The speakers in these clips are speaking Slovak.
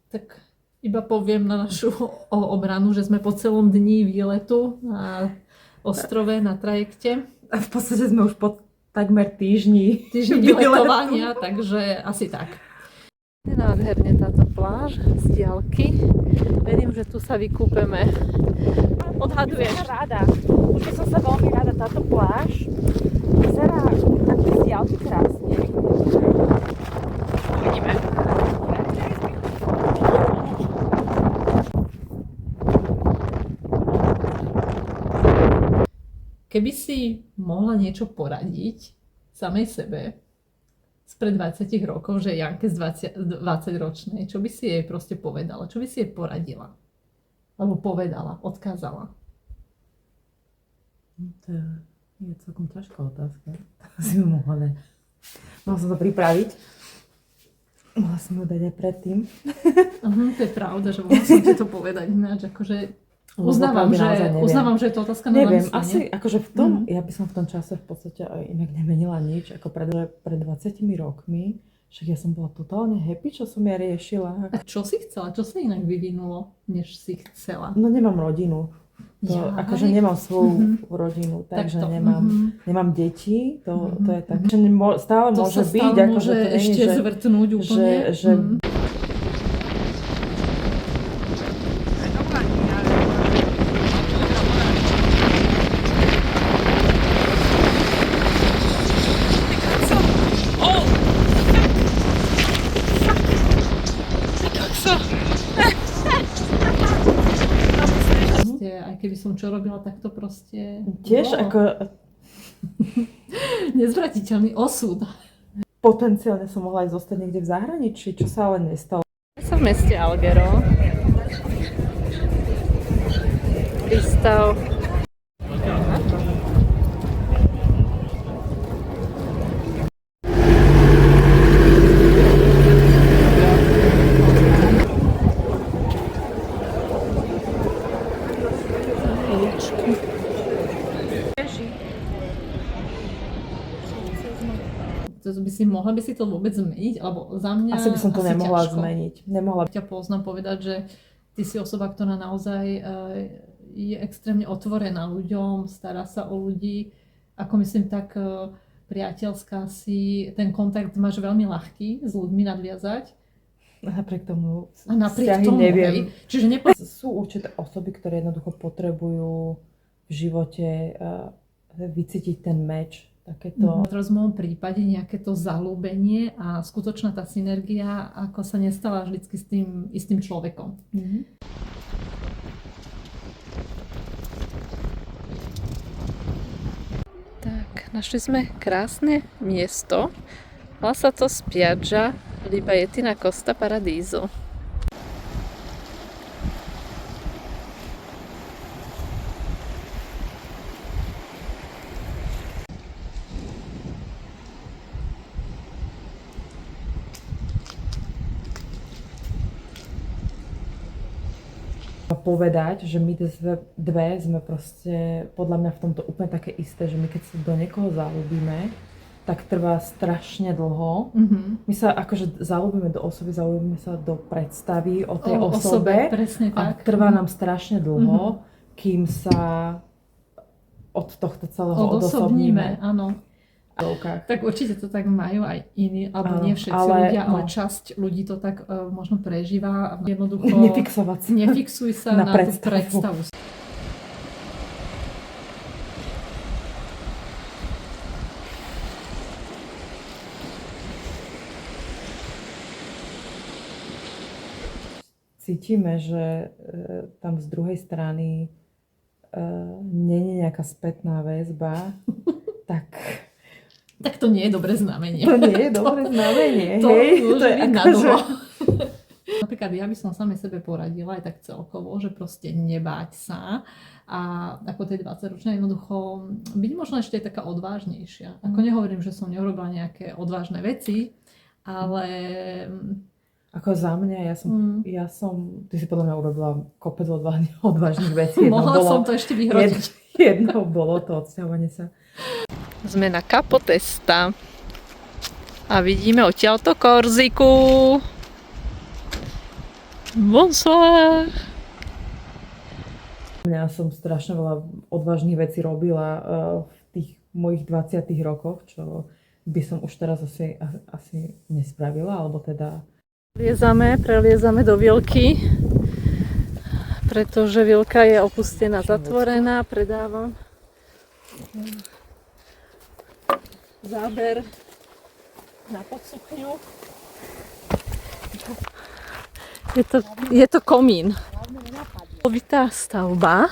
Tak iba poviem na našu obranu, že sme po celom dni výletu na ostrove, na trajekte. A v podstate sme už po takmer týždni Výletovania, takže asi tak. Nádherne táto pláž z diaľky. Verím, že tu sa vykúpeme. Odhaduješ? Rada. Už som sa veľmi rada. Táto pláž vyzerá tak z diaľky krásne. Vidíme. Keby si mohla niečo poradiť samej sebe spred 20 rokov, že Janke z 20-ročnej, čo by si jej proste povedala? Čo by si jej poradila? Alebo povedala, odkázala? To je celkom ťažká otázka. Si mu mohla som to pripraviť. Mohla som ju dať aj predtým. To je pravda, že mohla som ti to povedať ináč, akože uznávam, že je to otázka na neviem, zamyslenie. asi akože v tom, ja by som v tom čase v podstate aj inak nemenila nič, ako pred 20 rokmi, však ja som bola totálne happy, čo som ja riešila. A čo si chcela? Čo sa inak vyvinulo, než si chcela? No nemám rodinu. Akože nemám svoju rodinu, takže nemám deti, to je tak, že stále to môže sa byť, stále akože môže to nie ešte je, zvrtnúť úplne. že Aj keby som čo robila, tak to proste... tiež ako... Nezvratiteľný osud. Potenciálne som mohla aj zostať niekde v zahraničí, čo sa ale nestalo. Som v meste Alghero. Prístav. Mohla by si to vôbec zmeniť? Alebo za mňa asi by som to nemohla ťažko zmeniť. Nemohla. Ťa poznám povedať, že ty si osoba, ktorá naozaj je extrémne otvorená ľuďom, stará sa o ľudí. Ako myslím, tak priateľská si, ten kontakt máš veľmi ľahký s ľuďmi nadviazať. A napriek tomu neviem. Čiže sú určité osoby, ktoré jednoducho potrebujú v živote vycítiť ten meč. Takéto... Teraz v môjom prípade nejaké to zaľúbenie a skutočná tá synergia, ako sa nestala vždycky s tým istým človekom. Tak, našli sme krásne miesto. Volá sa to Spiaggia Libayetina Costa Paradiso. Povedať, že my dve sme proste podľa mňa v tomto úplne také isté, že my keď sa do niekoho zaľúbime, tak trvá strašne dlho. My sa akože zaľúbime do osoby, zaľúbime sa do predstavy o tej osobe presne a tak. trvá nám strašne dlho, kým sa od tohto celého odosobníme. Áno. Tak určite to tak majú aj iní, alebo nie všetci ľudia, ale časť ľudí to tak možno prežíva. Jednoducho nefixuj sa na tú predstavu. Cítime, že tam z druhej strany nie je nejaká spätná väzba, tak to nie je dobré znamenie. To nie je dobré znamenie, to hej? Môže to je byť na akože... Napríklad ja by som samej sebe poradila aj tak celkovo, že proste nebáť sa a ako tej 20-ročnej jednoducho byť možno ešte aj taká odvážnejšia. Ako nehovorím, že som neurobila nejaké odvážne veci, ale... Ako za mňa, ja som, ty si podľa mňa urobila kopec odvážnych vecí. Mohla som to ešte vyhrodiť. Jedno bolo to odsťahovanie sa. Sme na Capo Testa a vidíme odtiaľto Korziku. Bonsoir! Ja som strašne veľa odvážnych vecí robila v tých mojich 20 rokoch, čo by som už teraz asi nespravila, alebo teda... Preliezame do Vilky, pretože Vilka je opustená, zatvorená, predávam. Záber na podsukňu. Je to komín. Ovitá stavba.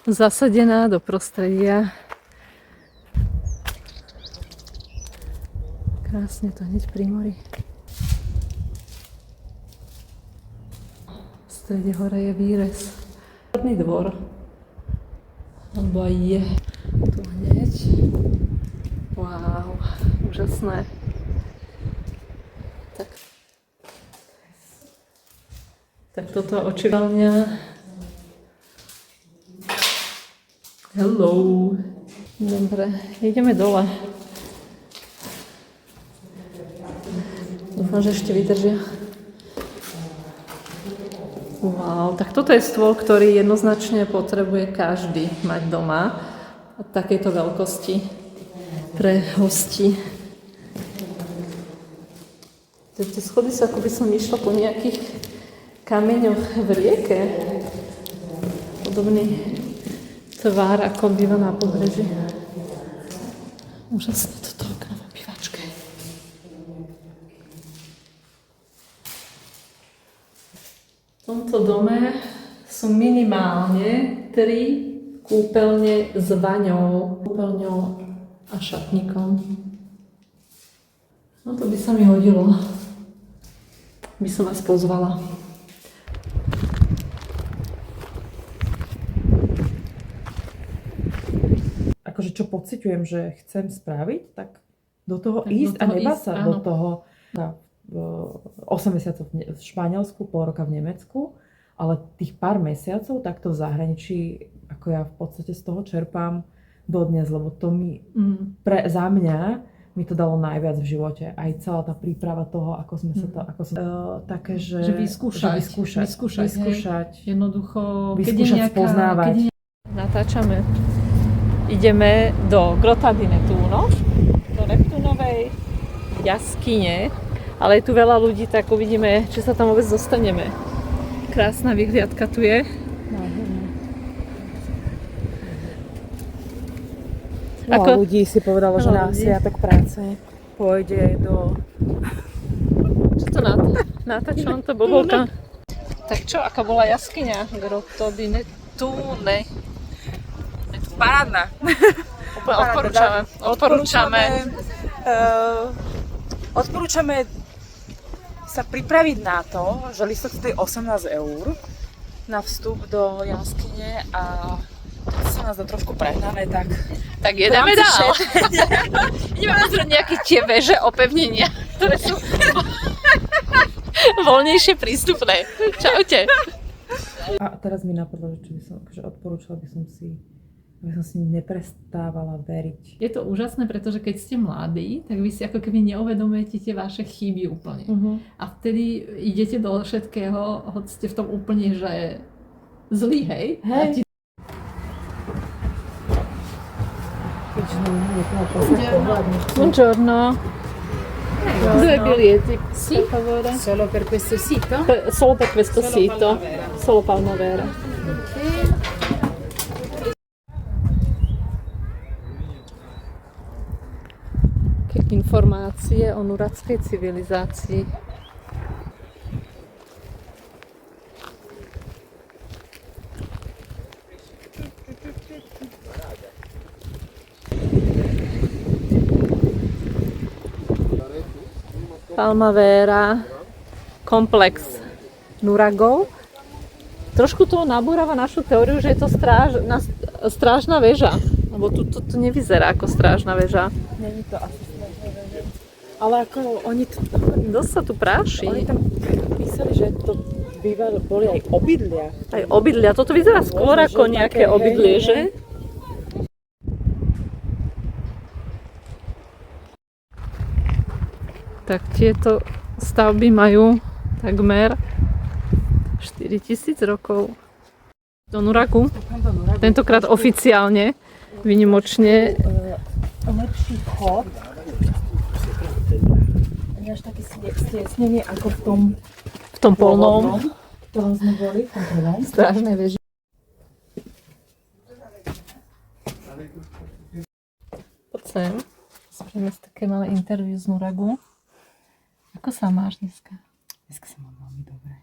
Zasadená do prostredia. Krásne to hneď pri mori. V strede hore je výrez. Horný dvor. Alebo aj je tu hneď. Wow, úžasné. Tak toto je očiválňa. Hello. Dobre, ideme dole. Dúfam, že ešte vydržia. Wow, tak toto je stôl, ktorý jednoznačne potrebuje každý mať doma. Od takejto veľkosti pre hosti. Tie schody sa, ako by som išla po nejakých kameňoch v rieke. Podobný tvár, ako býva na pobreží. Úžasné toto okno v obývačke. V tomto dome sú minimálne 3 kúpeľne s vaňou, kúpeľňou a šatníkom. No to by sa mi hodilo. By som vás pozvala. Akože čo pociťujem, že chcem spraviť, tak do toho ísť a nebáť sa do toho. 8 mesiacov v Španielsku, pol roka v Nemecku, ale tých pár mesiacov takto v zahraničí, ako ja v podstate z toho čerpám dodnes, lebo to mi, za mňa, mi to dalo najviac v živote. Aj celá tá príprava toho, ako sme sa to, také, že vyskúšať. Jednoducho, spoznávať. Natáčame. Ideme do Grotta di Nettuno, do Neptunovej jaskyne, ale je tu veľa ľudí, tak uvidíme, či sa tam vôbec dostaneme. Krásna vyhliadka tu je. Veľa ľudí si povedalo, že na sviatok práce pôjde do... Čo to natáčam? To blbovka. Tak čo, aká bola jaskyňa? Grotto di Nettune. Parádna. Odporúčame sa pripraviť na to, že lístok stojí 18 € na vstup do jaskyne a to sa nás dá trošku prehnané, tak jedeme dál. Ideme pozrieť nejaké tie veže, opevnenia, ktoré sú voľnejšie prístupné. Čaute. A teraz mi napadlo, že odporúčala by som si neprestávala veriť. Je to úžasné, pretože keď ste mladí, tak vy si ako keby neuvedomujete tie vaše chyby úplne. A vtedy idete do všetkého, hoď ste v tom úplne, že zlý, hej? Buongiorno. Due biglietti? Sì. Per favore. Solo per questo sito? Solo per questo sito. Solo Palmavera. Informácie o nuradskej civilizácii. Palmavera, komplex nuragov. Trošku to nabúrava našu teóriu, že je to strážna väža. Lebo tu nevyzerá ako strážna väža. Není to asi strážna väža. Ale ako oni to... Dosť sa tu práši. Oni tam písali, že to boli aj obydlia. Aj obydlia. Toto vyzerá skôr ako nejaké obydlie, že? Tak tieto stavby majú takmer 4000 rokov. Do Nuragu. Tentokrát oficiálne, výnimočne. Lepší chod. Až taký stiesnený ako v tom polnom, v ktorom sme boli, v tom prvom. Strážne veži. Poď sem. Spravíme si také malé interview z Nuragu. Ako sa máš dneska? Dneska sa mám veľmi dobre.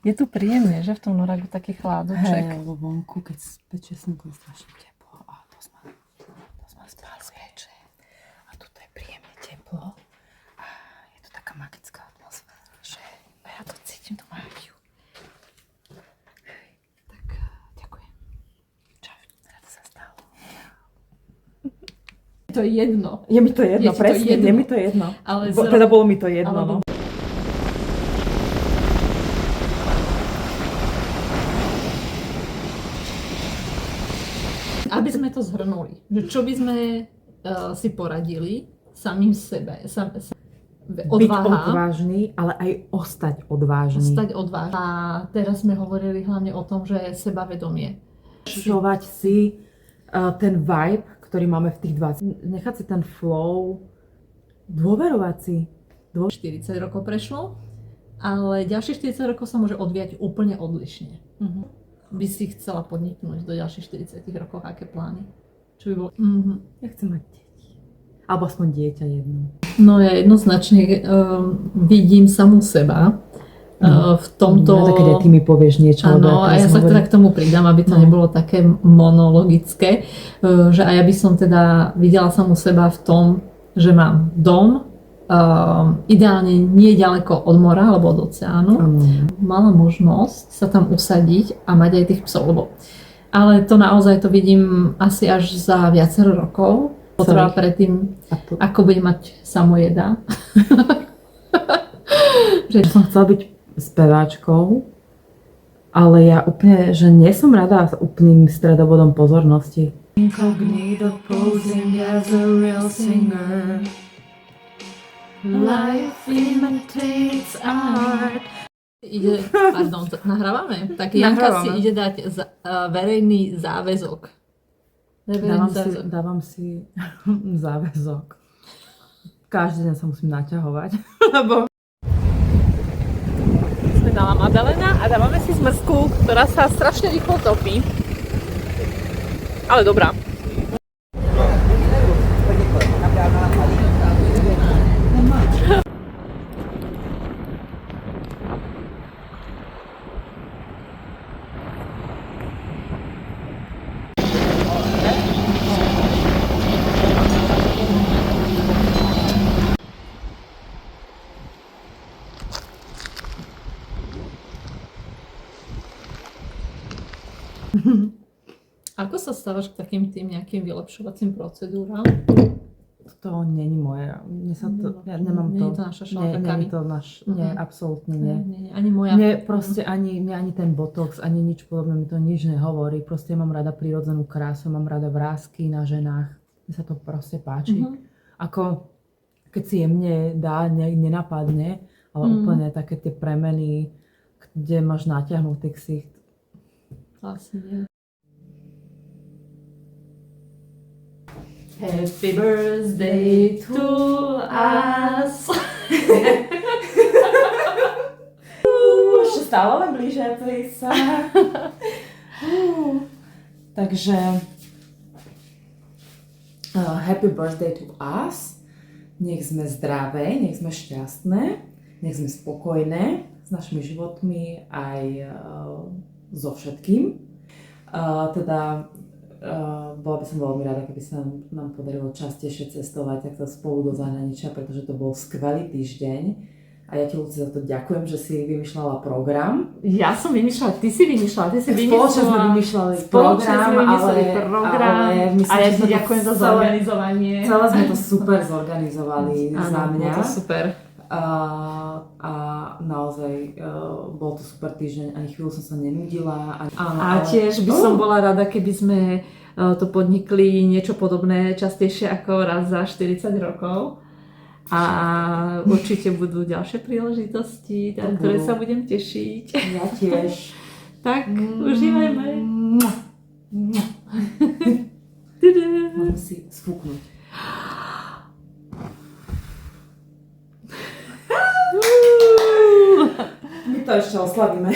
Je tu príjemne, že v tom Nuragu taký chládoček. Hej, lebo vonku, keď spečie slnko, je strašne teplo a to ma spáluje. A tu je príjemne teplo a je to taká magická atmosféra, že ja to cítim, tú mágiu. Hej, tak ďakujem. Čau, rada sa stalo. To je jedno. Je mi to jedno, presne, je mi to jedno. Ale teda bolo mi to jedno, ale no. Aby sme to zhrnuli, že čo by sme si poradili samým sebe, odvaha. Byť odvážny, ale aj ostať odvážny. Ostať odvážny. A teraz sme hovorili hlavne o tom, že sebavedomie. Šovať si ten vibe, ktorý máme v tých 20. Nechať si ten flow, dôverovať si. 40 rokov prešlo, ale ďalších 40 rokov sa môže odvíjať úplne odlišne. By si chcela podniknúť do ďalších 40 rokov, aké plány? Čo by bolo? Ja chcem mať deti. Alebo aspoň dieťa jedno. No ja jednoznačne vidím samú seba v tomto... Rada, keď aj ty mi povieš niečo. Áno, a ja sa teda k tomu pridám, aby to nebolo také monologické, že aj ja by som teda videla samú seba v tom, že mám dom, ideálne nie ďaleko od mora alebo od oceánu. Mala možnosť sa tam usadiť a mať aj tých psov, ale to naozaj to vidím asi až za viacero rokov. Potreba predtým, ako budem mať samojeda. Ja som chcela byť speváčkou, ale ja úplne, že nie som rada s úplným stredobodom pozornosti. Incognito posing as a real singer. Life imitates art. Nahrávame? Tak Janka si ide dať verejný záväzok. Dávam si záväzok. Každý deň sa musím naťahovať, lebo... Sme dala Madalena a dávame si zmrzku, ktorá sa strašne rýchlo topí. Ale dobrá. Ako sa stávaš k takým tým nejakým vylepšovacím procedúram? To není moje. Ja nemám to. Nie je to naša šálka kávy. Nie, absolútne nie. Nie, ani moja. Mne proste ani ten botox, ani nič podobné mi to nič nehovorí. Proste ja mám rada prírodzenú krásu, mám rada vrásky na ženách. Mne sa to proste páči. Ako keď si jemne dá, nenapadne, ale úplne také tie premeny, kde máš natiahnutý ksicht. Vlastne. Happy birthday to us. Stále len blížiaci sa. Takže happy birthday to us. Nech sme zdravé, nech sme šťastné, nech sme spokojné s našimi životmi aj so všetkým. Bola by som veľmi rada, keby sa nám podarilo častejšie cestovať takto spolu do zahraničia, pretože to bol skvelý týždeň. A ja ti, Luci, za to ďakujem, že si vymýšľala program. Ja som vymýšľala, ty si vymýšľala. Spoločne sme vymýšľali program, ale myslím, a ja ti ďakujem za zorganizovanie. Celé sme to super zorganizovali za mňa. Áno, to super. A naozaj bol to super týždeň, ani chvíľu som sa nenudila. Tiež by som bola rada, keby sme to podnikli niečo podobné častejšie ako raz za 40 rokov. A určite budú ďalšie príležitosti, na ktoré sa budem tešiť. Ja tiež. Tak, užívajme. Môžem si sfúknuť. My to ešte oslavíme.